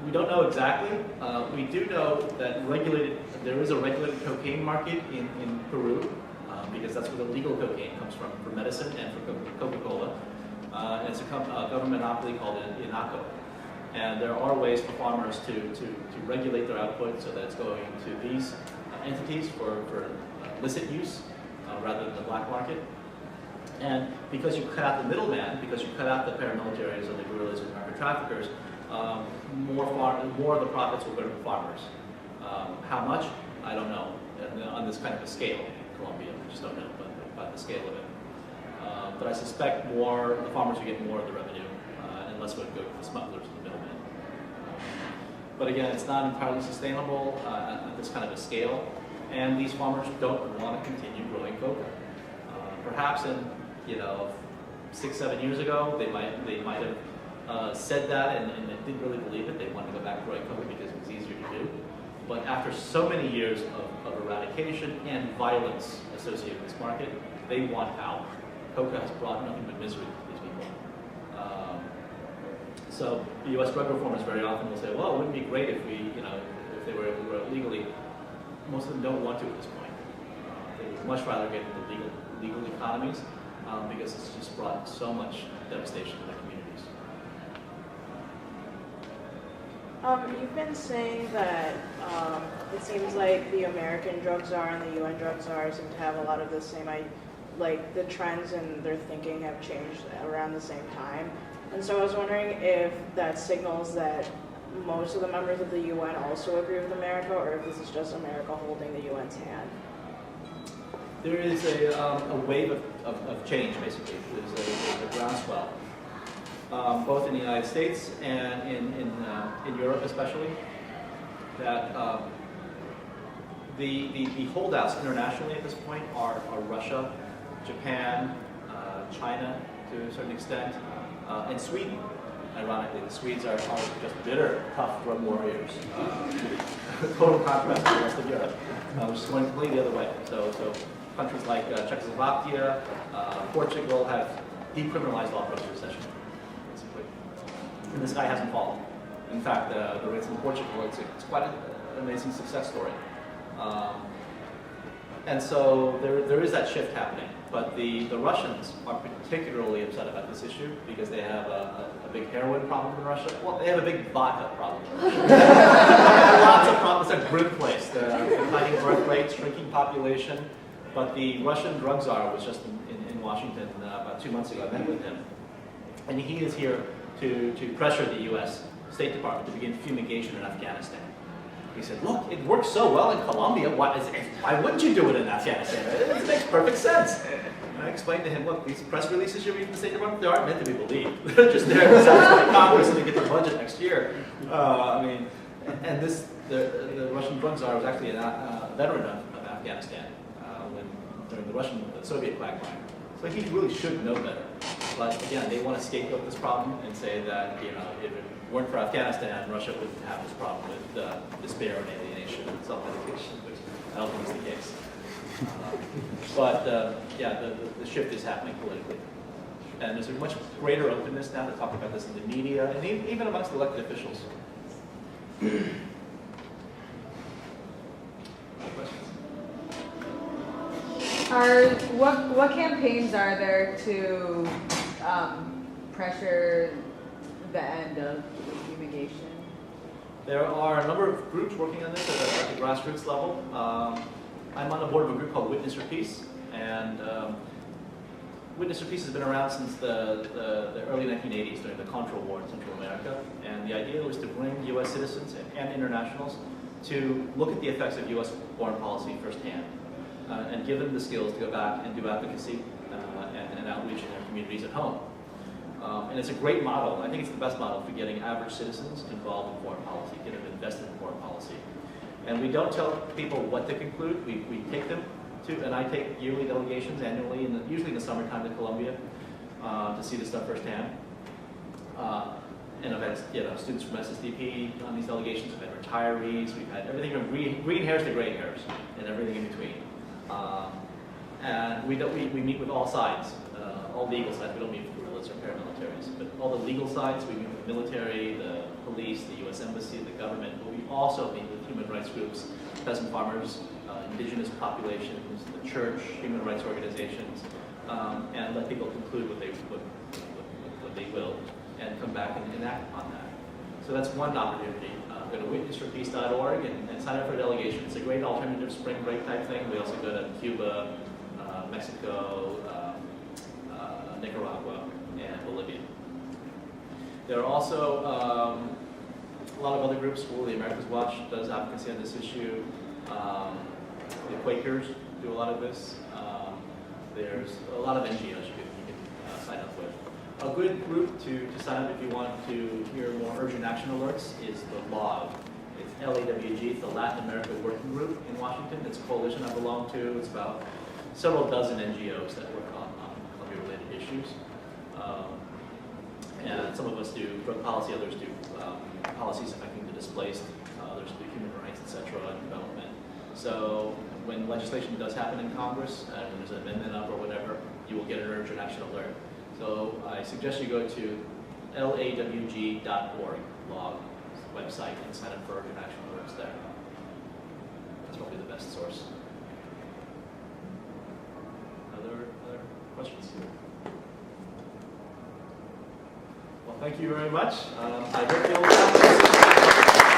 We don't know exactly. We do know that there is a regulated cocaine market in Peru, because that's where the legal cocaine comes from for medicine and for Coca-Cola. And it's a government monopoly called INACO. And there are ways for farmers to regulate their output so that it's going to these entities for licit use rather than the black market. And because you cut out the middleman, because you cut out the paramilitaries or the guerrillas or the narco traffickers, more of the profits will go to the farmers. How much? I don't know. On this kind of a scale in Colombia, we just don't know about the scale of it. But I suspect the farmers will get more of the revenue, and less would go to the smugglers and the middlemen. But again, it's not entirely sustainable at this kind of a scale, and these farmers don't want to continue growing coca. Perhaps in 6-7 years ago, they might have said that and they didn't really believe it. They wanted to go back to growing coca because it was easier to do. But after so many years of eradication and violence associated with this market, they want out. Coca has brought nothing but misery to these people. So the U.S. drug reformers very often will say, well, it wouldn't be great if if they were able to grow it legally. Most of them don't want to at this point. They would much rather get into legal economies because it's just brought so much devastation to their communities. You've been saying that it seems like the American drug czar and the UN drug czar seem to have a lot of the same, like the trends and their thinking have changed around the same time. And so I was wondering if that signals that most of the members of the UN also agree with America, or if this is just America holding the UN's hand. There is a wave of change, basically. There's a groundswell, both in the United States and in Europe especially, that the holdouts internationally at this point are Russia, Japan, China to a certain extent, and Sweden. Ironically, the Swedes are just bitter, tough drug warriors. Total contrast to the rest of Europe, which is going completely the other way. So countries like Czechoslovakia, Portugal have decriminalized all drugs recession, basically. And this guy hasn't fallen. In fact, the rates in Portugal, it's quite an amazing success story. And so there is that shift happening. But the Russians are particularly upset about this issue because they have a big heroin problem in Russia. Well, they have a big vodka problem in Russia. They have lots of problems. It's a grim place. They're declining birth rates, shrinking population. But the Russian drug czar was just in Washington about 2 months ago. I met with him. And he is here to pressure the U.S. State Department to begin fumigation in Afghanistan. He said, look, it works so well in Colombia, why wouldn't you do it in Afghanistan? It makes perfect sense. And I explained to him, look, these press releases you read from the State Department, they aren't meant to be believed. They're just there to satisfy Congress and to get the budget next year. And the Russian drug czar was actually a veteran of Afghanistan during the Soviet quagmire. So he really should know better. But again, they want to scapegoat this problem and say that if it weren't for Afghanistan, Russia wouldn't have this problem with despair and alienation and self-medication, which I don't think is the case. The shift is happening politically. And there's a much greater openness now to talk about this in the media and even amongst elected officials. What campaigns are there to pressure the end of fumigation? There are a number of groups working on this at the grassroots level. I'm on the board of a group called Witness for Peace, and Witness for Peace has been around since the early 1980s during the Contra War in Central America, and the idea was to bring U.S. citizens and internationals to look at the effects of U.S. foreign policy firsthand, and give them the skills to go back and do advocacy and outreach in their communities at home. And it's a great model. I think it's the best model for getting average citizens involved in foreign policy, get them invested in foreign policy. And we don't tell people what to conclude. We take them to, and I take yearly delegations annually, usually in the summertime to Colombia, to see this stuff firsthand. And I've had students from SSDP on these delegations. We've had retirees. We've had everything from green hairs to gray hairs, and everything in between. And we meet with all sides, all legal sides. We don't meet with guerrillas or paramilitaries, but all the legal sides. We meet with the military, the police, the U.S. Embassy, the government, but we also meet with human rights groups, peasant farmers, indigenous populations, the church, human rights organizations, and let people conclude what they will, and come back and act upon that. So that's one opportunity. Go to witnessforpeace.org and sign up for a delegation. It's a great alternative spring break type thing. We also go to Cuba, Mexico, Nicaragua, and Bolivia. There are also a lot of other groups. The Americas Watch does advocacy on this issue. The Quakers do a lot of this. There's a lot of NGOs you can sign up with. A good group to sign up if you want to hear more urgent action alerts is the LAWG. It's LAWG, it's the Latin America Working Group in Washington. It's a coalition I belong to. It's about several dozen NGOs that work on Colombia-related issues. And some of us do drug policy, others do policies affecting the displaced, others do human rights, etc., and development. So when legislation does happen in Congress, and when there's an amendment up or whatever, you will get an urgent action alert. So I suggest you go to lawg.org, LAWG website, and sign up for urgent action alerts there. That's probably the best source. Other questions? Well, thank you very much. I hope you'll